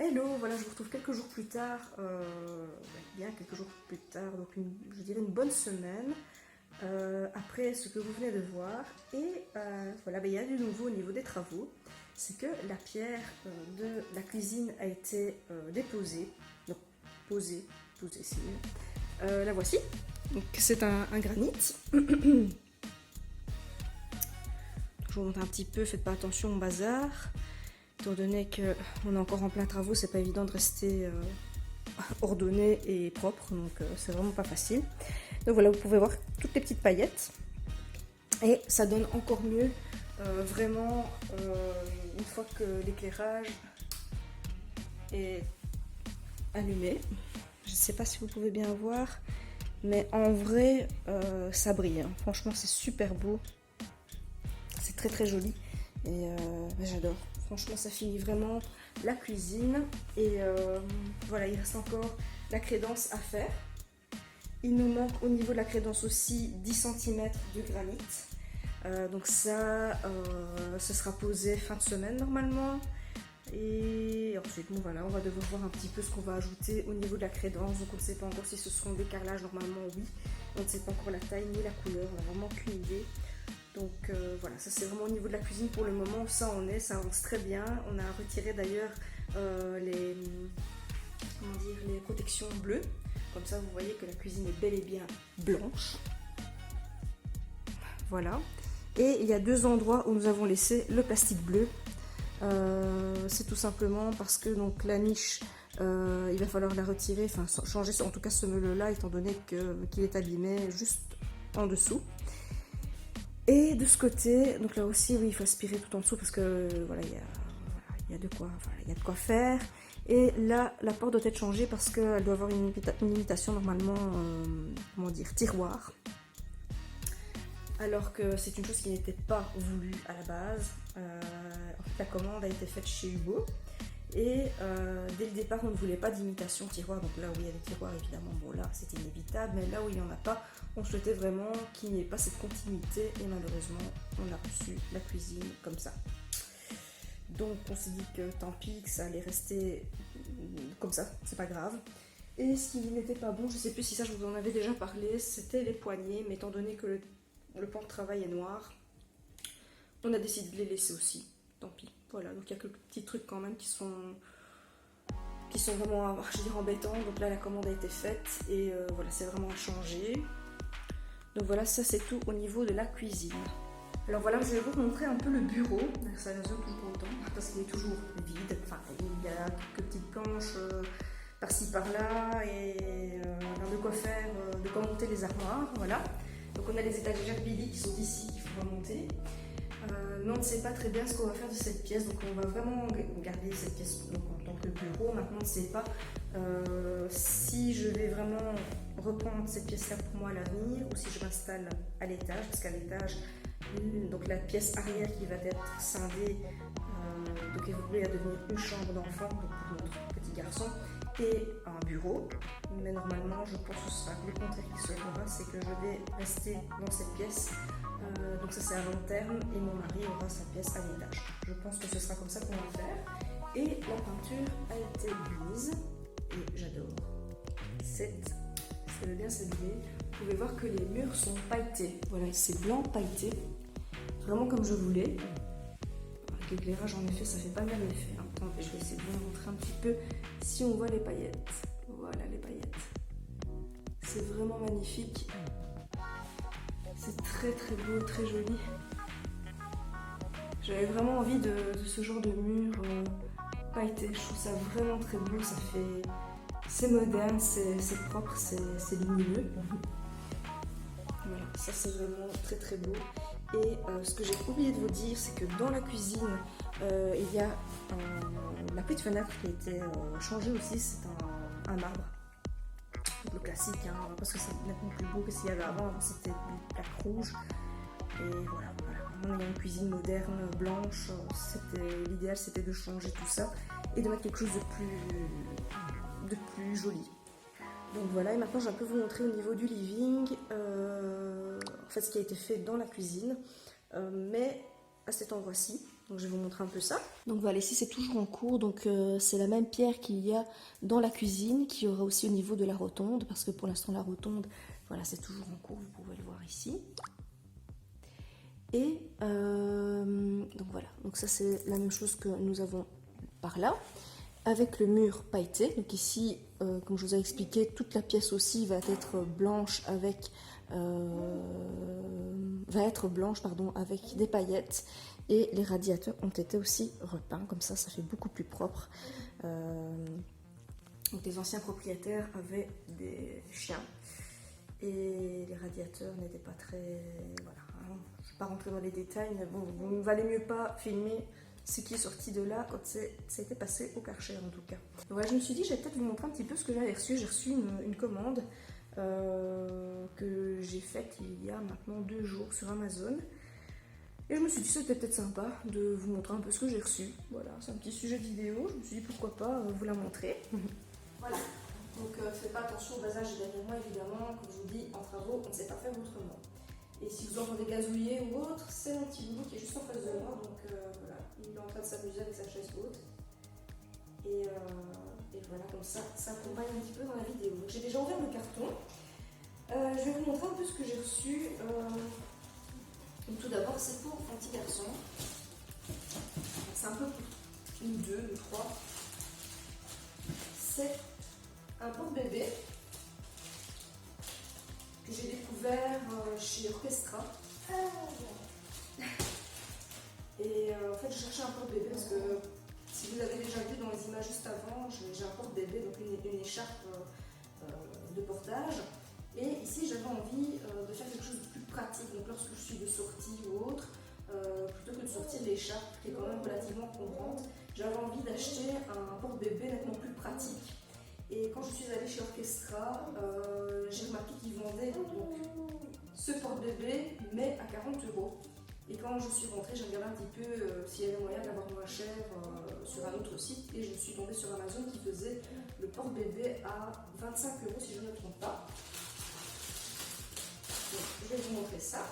Hello, voilà, je vous retrouve quelques jours plus tard, bien quelques jours plus tard, donc je dirais une bonne semaine après ce que vous venez de voir. Et voilà, il y a du nouveau au niveau des travaux. C'est que la pierre de la cuisine a été déposée, donc posée, c'est mieux. La voici. Donc c'est un granit. Je vous montre un petit peu, faites pas attention au bazar. Étant donné qu'on est encore en plein travaux, c'est pas évident de rester ordonné et propre, donc c'est vraiment pas facile. Donc voilà, vous pouvez voir toutes les petites paillettes et ça donne encore mieux vraiment une fois que l'éclairage est allumé. Je sais pas si vous pouvez bien voir, mais en vrai ça brille, hein. Franchement c'est super beau, c'est très très joli et j'adore. Franchement, ça finit vraiment la cuisine. Et voilà, il reste encore la crédence à faire. Il nous manque au niveau de la crédence aussi 10 cm de granit. Donc ça sera posé fin de semaine normalement. Et ensuite, bon voilà, on va devoir voir un petit peu ce qu'on va ajouter au niveau de la crédence. Donc on ne sait pas encore si ce seront des carrelages, normalement oui. On ne sait pas encore la taille ni la couleur, on n'a vraiment aucune idée. Donc voilà, ça c'est vraiment au niveau de la cuisine pour le moment, ça ça avance très bien. On a retiré d'ailleurs les protections bleues, comme ça vous voyez que la cuisine est bel et bien blanche. Voilà, et il y a deux endroits où nous avons laissé le plastique bleu. C'est tout simplement parce que donc la niche, il va falloir la retirer, enfin changer en tout cas ce meuble là, étant donné qu'il est abîmé juste en dessous. Et de ce côté, donc là aussi, oui, il faut aspirer tout en dessous parce que voilà, il y a de quoi faire. Et là, la porte doit être changée parce qu'elle doit avoir une limitation normalement, comment dire, tiroir. Alors que c'est une chose qui n'était pas voulue à la base. En fait, la commande a été faite chez Hugo. Et dès le départ, on ne voulait pas d'imitation tiroir. Donc là où il y a des tiroirs, évidemment, bon là, c'est inévitable. Mais là où il n'y en a pas, on souhaitait vraiment qu'il n'y ait pas cette continuité. Et malheureusement, on a reçu la cuisine comme ça. Donc on s'est dit que tant pis, que ça allait rester comme ça, c'est pas grave. Et ce qui n'était pas bon, je sais plus si ça je vous en avais déjà parlé, c'était les poignées. Mais étant donné que le pan de travail est noir, on a décidé de les laisser aussi. Tant pis. Voilà, donc il y a quelques petits trucs quand même qui sont vraiment, je dirais, embêtants. Donc là, la commande a été faite et voilà, c'est vraiment à changer. Donc voilà, ça c'est tout au niveau de la cuisine. Alors voilà, je vais vous montrer un peu le bureau. Ça ne zoome toujours pas autant parce qu'il est toujours vide. Enfin, il y a quelques petites planches par-ci par-là et de quoi faire, de quoi monter les armoires. Voilà. Donc on a les étagères Billy qui sont ici, qu'il faut remonter. Mais on ne sait pas très bien ce qu'on va faire de cette pièce, donc on va vraiment garder cette pièce donc, en tant que bureau. Maintenant on ne sait pas si je vais vraiment reprendre cette pièce là pour moi à l'avenir ou si je m'installe à l'étage, parce qu'à l'étage, donc la pièce arrière qui va être scindée, donc évoluer à devenir une chambre d'enfant pour notre petit garçon et un bureau. Mais normalement je pense que ce sera le contraire qui se fera, c'est que je vais rester dans cette pièce. Donc ça c'est à long terme et mon mari aura sa pièce à l'étage. Je pense que ce sera comme ça qu'on va faire. Et la peinture a été mise et j'adore. Ça veut bien s'habiller. Vous pouvez voir que les murs sont pailletés. Voilà, c'est blanc pailleté, vraiment comme je voulais. Avec l'éclairage en effet ça fait pas le même effet. Attends, je vais essayer de vous montrer un petit peu si on voit les paillettes. Voilà les paillettes. C'est vraiment magnifique. C'est très très beau, très joli. J'avais vraiment envie de ce genre de mur pailleté. Je trouve ça vraiment très beau. C'est moderne, c'est propre, c'est lumineux. Voilà, ça c'est vraiment très très beau. Et ce que j'ai oublié de vous dire, c'est que dans la cuisine, il y a la petite fenêtre qui a été changée aussi. C'est un marbre. Le classique, hein, parce que c'est nettement plus beau que s'il y avait avant. Avant c'était une plaque rouge. Et voilà. On a une cuisine moderne, blanche. L'idéal c'était de changer tout ça et de mettre quelque chose de plus joli. Donc voilà, et maintenant je vais un peu vous montrer au niveau du living, en fait ce qui a été fait dans la cuisine, mais à cet endroit-ci. Donc je vais vous montrer un peu ça. Donc voilà, ici c'est toujours en cours, donc c'est la même pierre qu'il y a dans la cuisine, qu'il y aura aussi au niveau de la rotonde, parce que pour l'instant la rotonde, voilà, c'est toujours en cours, vous pouvez le voir ici. Et donc voilà, donc ça c'est la même chose que nous avons par là, avec le mur pailleté. Donc ici, comme je vous ai expliqué, toute la pièce aussi va être blanche avec, avec des paillettes. Et les radiateurs ont été aussi repeints, comme ça fait beaucoup plus propre. Donc les anciens propriétaires avaient des chiens et les radiateurs n'étaient pas très... Voilà, hein. Je ne vais pas rentrer dans les détails, mais bon, il ne valait mieux pas filmer ce qui est sorti de là quand c'était passé au Karcher en tout cas. Donc voilà, je me suis dit, je vais peut-être vous montrer un petit peu ce que j'avais reçu. J'ai reçu une commande que j'ai faite il y a maintenant 2 jours sur Amazon. Et je me suis dit, c'était peut-être sympa de vous montrer un peu ce que j'ai reçu. Voilà, c'est un petit sujet de vidéo. Je me suis dit, pourquoi pas vous la montrer. Voilà, donc faites pas attention au vasage derrière moi, évidemment. Comme je vous dis, en travaux, on ne sait pas faire autrement. Et si vous entendez gazouiller ou autre, c'est mon petit boulot qui est juste en face de moi. Donc voilà, il est en train de s'amuser avec sa chaise haute. Et voilà, comme ça accompagne un petit peu dans la vidéo. Donc j'ai déjà ouvert le carton. Je vais vous montrer un peu ce que j'ai reçu. Donc tout d'abord, c'est pour un petit garçon. C'est un peu une 2, une 3. C'est un porte-bébé que j'ai découvert chez Orchestra. Et en fait, je cherchais un porte-bébé parce que si vous avez déjà vu dans les images juste avant, j'ai un porte-bébé, donc une écharpe de portage. Et ici, j'avais envie de faire quelque chose de plus pratique. Donc, lorsque je suis de sortie ou autre, plutôt que de sortir l'écharpe, qui est quand même relativement encombrante, j'avais envie d'acheter un porte-bébé nettement plus pratique. Et quand je suis allée chez Orchestra, j'ai remarqué qu'ils vendaient donc, ce porte-bébé, mais à 40 €. Et quand je suis rentrée, j'ai regardé un petit peu s'il y avait moyen d'avoir moins cher sur un autre site. Et je suis tombée sur Amazon qui faisait le porte-bébé à 25 € si je ne me trompe pas. Donc, je vais vous montrer ça.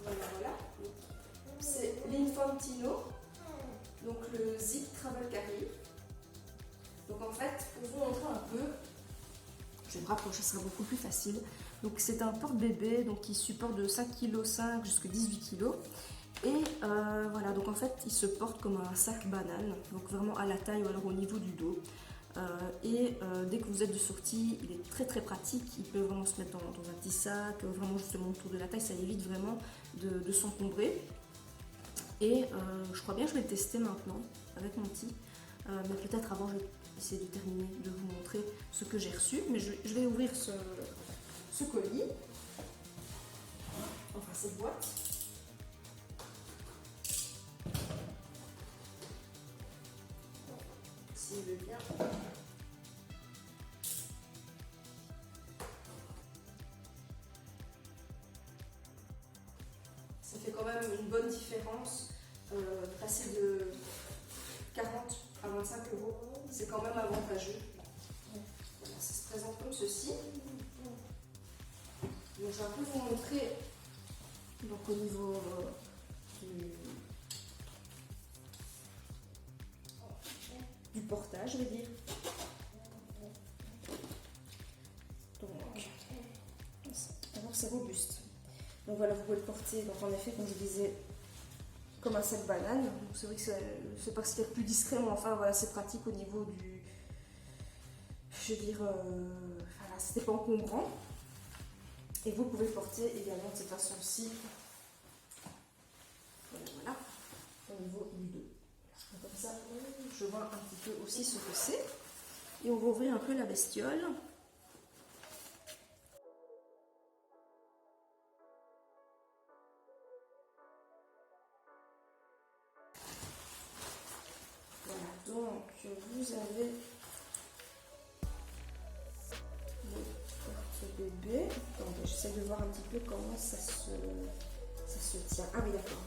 Voilà. C'est l'Infantino, donc le Zip Travel Carry. Donc en fait, pour vous montrer un peu, je vais me rapprocher, ce sera beaucoup plus facile. Donc c'est un porte-bébé qui supporte de 5,5 kg jusqu'à 18 kg. Et voilà, donc en fait, il se porte comme un sac banane, donc vraiment à la taille ou alors au niveau du dos. Dès que vous êtes de sortie, il est très très pratique. Il peut vraiment se mettre dans un petit sac, vraiment justement autour de la taille, ça évite vraiment de s'encombrer. Et je crois bien que je vais le tester maintenant avec mon petit. Mais peut-être avant, je vais essayer de terminer de vous montrer ce que j'ai reçu. Mais je vais ouvrir ce colis, enfin cette boîte. S'il veut bien. Ça fait quand même une bonne différence. Passer de 40 à 25 €, c'est quand même avantageux. Voilà, ça se présente comme ceci. Donc je vais un peu vous montrer donc, au niveau du portage, je vais dire. Donc, d'abord c'est robuste. Donc voilà, vous pouvez le porter, donc en effet, comme je disais, comme un sac banane. Donc c'est vrai que c'est pas ce qu'il y a de plus discret, mais enfin voilà, c'est pratique au niveau du... Je veux dire, voilà, c'était pas encombrant. Et vous pouvez le porter également de cette façon-ci. Voilà, au niveau du dos. Comme ça, je vois un petit peu aussi ce que c'est. Et on va ouvrir un peu la bestiole. Voilà, donc vous avez le porte-bébé. Attendez, j'essaie de voir un petit peu comment ça se tient. Ah oui, d'accord.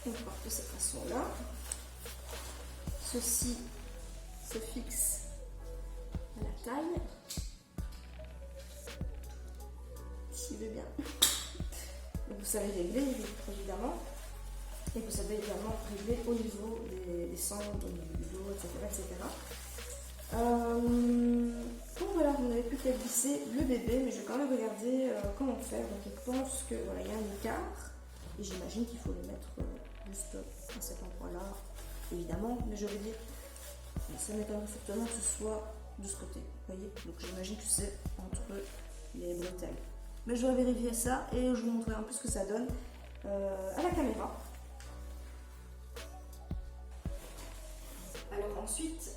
On porte de cette façon-là. Ceci se fixe à la taille. savez régler évidemment. Et vous savez également régler au niveau des cendres, au niveau du dos, etc. etc. Donc voilà, vous n'avez plus qu'à glisser le bébé, mais je vais quand même regarder comment faire. Donc je pense que voilà, il y a un écart, et j'imagine qu'il faut le mettre juste à cet endroit-là, évidemment, mais je vais dire, ça m'étonnerait fortement que ce soit de ce côté, vous voyez, donc j'imagine que c'est entre les bretelles. Mais je vais vérifier ça et je vous montrerai un peu ce que ça donne à la caméra. Alors ensuite,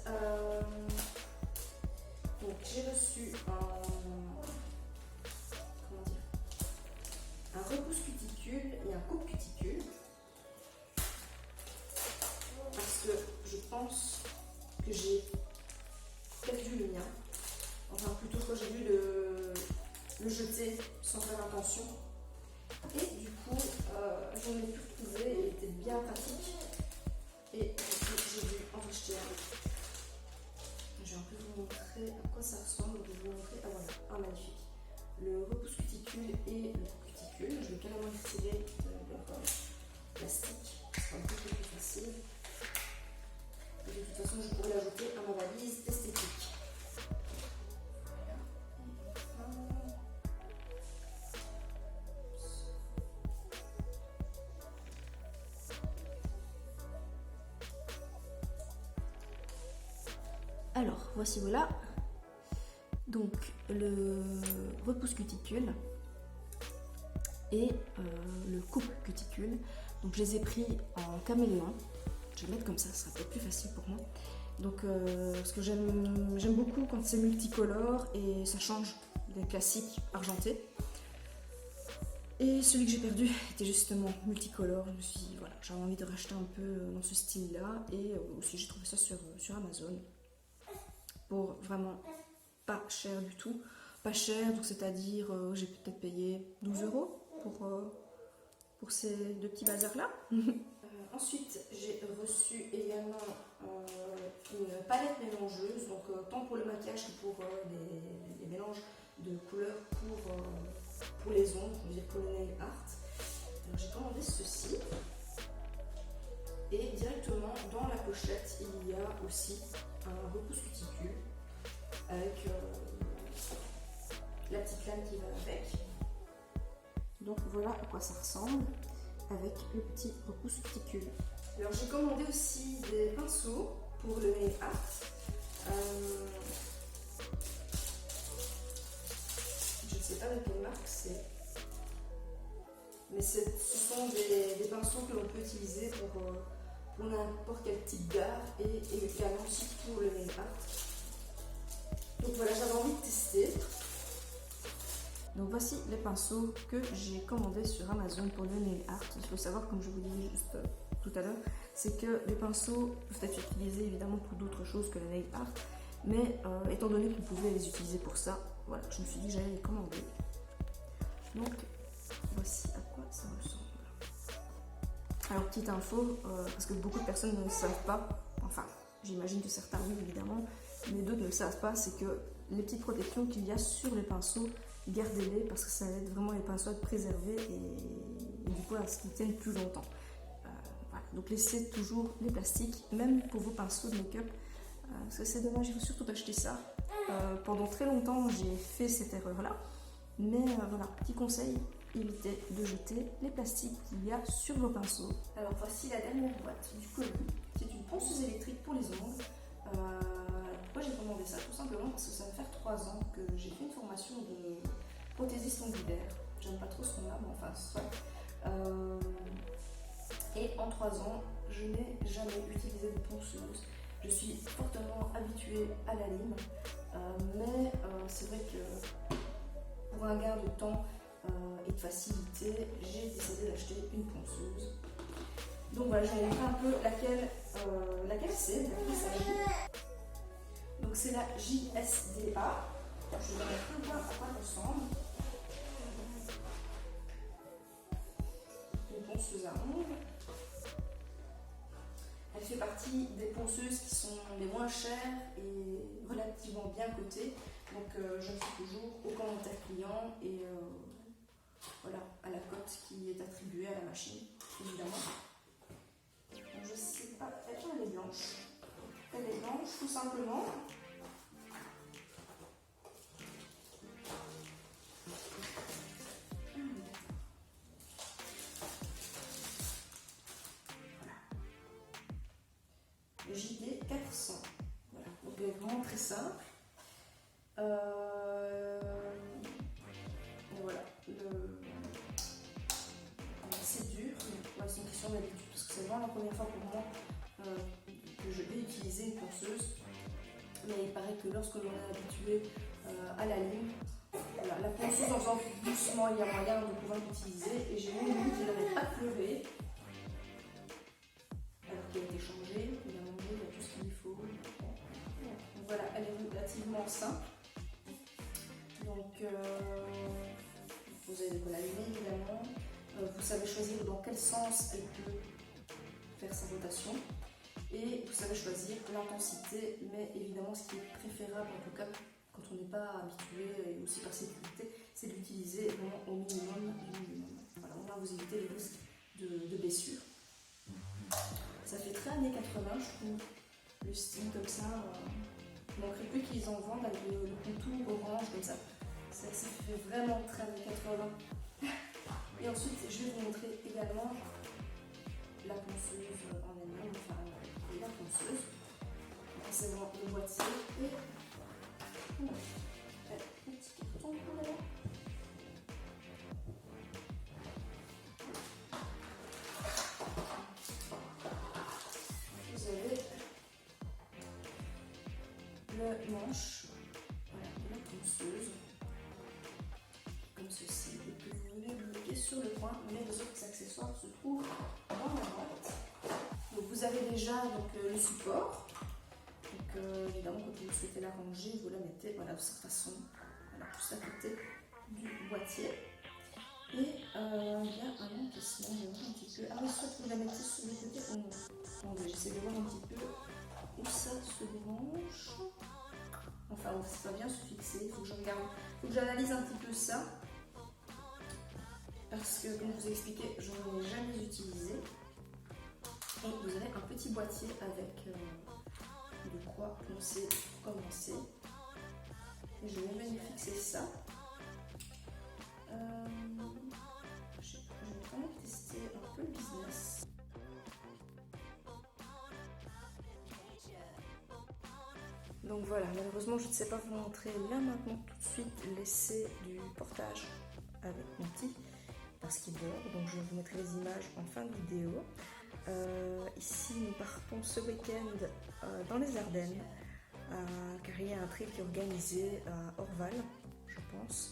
donc j'ai reçu un repousse cuticule et un coupe cuticule, parce que je pense que j'ai perdu le mien, enfin plutôt que j'ai dû le jeter sans faire attention, et du coup j'en ai pu retrouver et il était bien pratique, et j'ai dû en racheter un. Je vais un peu vous montrer à quoi ça ressemble. Je vais vous montrer, ah voilà, ah magnifique, le repousse cuticule et le coupe cuticule. Je vais carrément les retirer de leur plastique, ce sera beaucoup plus facile. Et de toute façon, je pourrais l'ajouter à ma valise esthétique. Alors, voici voilà. Donc, le repousse cuticule et le coupe cuticule. Donc, je les ai pris en caméléon. Je vais le mettre comme ça sera peut-être plus facile pour moi. Donc, parce que j'aime beaucoup quand c'est multicolore et ça change des classiques argentés. Et celui que j'ai perdu était justement multicolore. Je me suis dit, voilà, j'avais envie de racheter un peu dans ce style-là. Et aussi, j'ai trouvé ça sur Amazon. Pour vraiment pas cher du tout. Pas cher, donc c'est-à-dire j'ai peut-être payé 12 € pour ces deux petits bazars-là. Ensuite, j'ai reçu également une palette mélangeuse, donc tant pour le maquillage que pour les mélanges de couleurs pour les ongles, je veux dire pour le nail art. Alors j'ai commandé ceci. Et directement dans la pochette, il y a aussi un repousse cuticule avec la petite lame qui va avec. Donc voilà à quoi ça ressemble avec le petit repousse cuticule. Alors j'ai commandé aussi des pinceaux pour le nail art. Je ne sais pas de quelle marque c'est. Mais ce sont des pinceaux que l'on peut utiliser pour n'importe quel type d'art et également aussi pour le nail art. Donc voilà, j'avais envie de tester. Donc voici les pinceaux que j'ai commandés sur Amazon pour le nail art. Il faut savoir, comme je vous disais juste tout à l'heure, c'est que les pinceaux peuvent être utilisés évidemment pour d'autres choses que le nail art. Mais étant donné qu'on pouvait les utiliser pour ça, voilà, je me suis dit que j'allais les commander. Donc voici à quoi ça ressemble. Alors petite info, parce que beaucoup de personnes ne le savent pas, enfin j'imagine que certains oui évidemment, mais d'autres ne le savent pas, c'est que les petites protections qu'il y a sur les pinceaux, gardez-les parce que ça aide vraiment les pinceaux à être préservés et du coup à ce qu'ils tiennent plus longtemps. Voilà. Donc laissez toujours les plastiques, même pour vos pinceaux de make-up, parce que c'est dommage, il faut surtout acheter ça. Pendant très longtemps j'ai fait cette erreur-là, mais voilà, petit conseil, évitez de jeter les plastiques qu'il y a sur vos pinceaux. Alors voici la dernière boîte du colis. C'est une ponceuse électrique pour les ongles. Pourquoi j'ai commandé ça? Tout simplement parce que ça va faire 3 ans que j'ai fait une formation de prothésiste ongulaire. J'aime pas trop ce nom-là, mais enfin soit. Et en 3 ans, je n'ai jamais utilisé de ponceuse. Je suis fortement habituée à la lime, mais c'est vrai que pour un gain de temps et de facilité, j'ai décidé d'acheter une ponceuse. Donc voilà, je vais vous montrer un peu laquelle c'est, de laquelle il s'agit. Donc c'est la JSDA. Je vais vous montrer un peu à quoi elle ressemble. Une ponceuse à ongles. Elle fait partie des ponceuses qui sont les moins chères et relativement bien cotées. Donc je me fie toujours aux commentaires clients et voilà, à la cote qui est attribuée à la machine, évidemment. Donc, je sais pas, elle est blanche. Elle est blanche tout simplement. JD 400. Voilà, donc elle est vraiment très simple. Voilà, c'est dur, mais c'est une question d'habitude parce que c'est vraiment la première fois pour moi que je vais utiliser une ponceuse. Mais il paraît que lorsque l'on est habitué à la lime, voilà, la ponceuse en faisant doucement, il y a moyen de pouvoir l'utiliser. Et j'ai eu une minute, il n'avait pas pleuré. Alors qu'il a été changé, il a mangé, il a tout ce qu'il faut. Donc voilà, elle est relativement simple. Donc vous avez de quoi l'allumer évidemment. Vous savez choisir dans quel sens elle peut faire sa rotation. Et vous savez choisir l'intensité, mais évidemment ce qui est préférable en tout cas quand on n'est pas habitué et aussi par sécurité, c'est d'utiliser vraiment au minimum du minimum. Voilà, on va vous éviter les risques de blessures. Ça fait très années 80 je trouve, le style comme ça. Il ne manquerait plus qu'ils en vendent avec le contour orange comme ça. Ça fait vraiment très années 80. Et ensuite je vais vous montrer également la ponceuse en elle-même, enfin la ponceuse. C'est vraiment le boîtier et un petit carton pour là. Vous avez le manche, voilà, de la ponceuse, comme ceci, et que vous venez bloquer sur le coin, mais les autres accessoires se trouvent dans la boîte. Donc vous avez déjà donc, le support. Donc évidemment quand vous souhaitez la ranger, vous la mettez voilà, de cette façon, voilà, juste à côté du boîtier. Et il y a un emplacement, je vais voir un petit peu. Ah oui, soit vous la mettez sur le côté ou non. Attendez, j'essaie de voir un petit peu où ça se branche. Enfin, c'est pas bien se fixer, il faut que je regarde, il faut que j'analyse un petit peu ça. Parce que, comme je vous ai expliqué, je n'en ai jamais utilisé. Et vous avez un petit boîtier avec de quoi on sait commencer. Et je vais venir fixer ça. Je vais quand même tester un peu le business. Donc voilà, malheureusement je ne sais pas vous montrer là maintenant tout de suite l'essai du portage avec mon petit parce qu'il dort, donc je vous mettrai les images en fin de vidéo. Ici nous partons ce week-end dans les Ardennes car il y a un trip qui est organisé à Orval, je pense,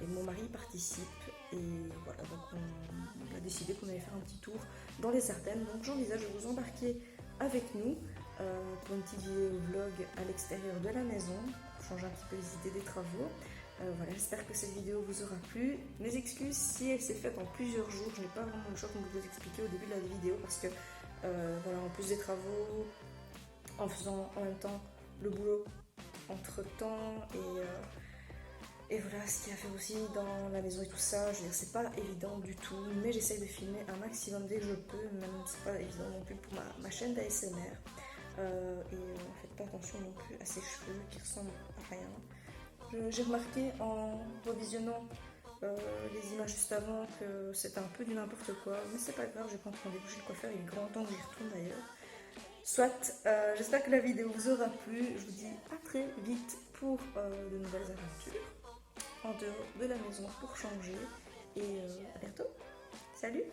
et mon mari participe et voilà, donc on a décidé qu'on allait faire un petit tour dans les Ardennes, donc j'envisage de vous embarquer avec nous pour une petite vidéo vlog à l'extérieur de la maison, pour changer un petit peu les idées des travaux. Voilà, j'espère que cette vidéo vous aura plu. Mes excuses si elle s'est faite en plusieurs jours, je n'ai pas vraiment le choix comme je vous expliquer au début de la vidéo parce que voilà, en plus des travaux, en faisant en même temps le boulot entre temps et voilà ce qu'il y a à faire aussi dans la maison et tout ça, je veux dire c'est pas évident du tout, mais j'essaye de filmer un maximum dès que je peux, même c'est pas évident non plus pour ma chaîne d'ASMR. Faites pas attention non plus à ses cheveux qui ressemblent à rien. J'ai remarqué en revisionnant les images juste avant que c'était un peu du n'importe quoi, mais c'est pas grave, j'ai pas entendu bouger le coiffeur, il est grand temps que j'y retourne d'ailleurs. Soit, j'espère que la vidéo vous aura plu, je vous dis à très vite pour de nouvelles aventures en dehors de la maison pour changer et à bientôt, salut.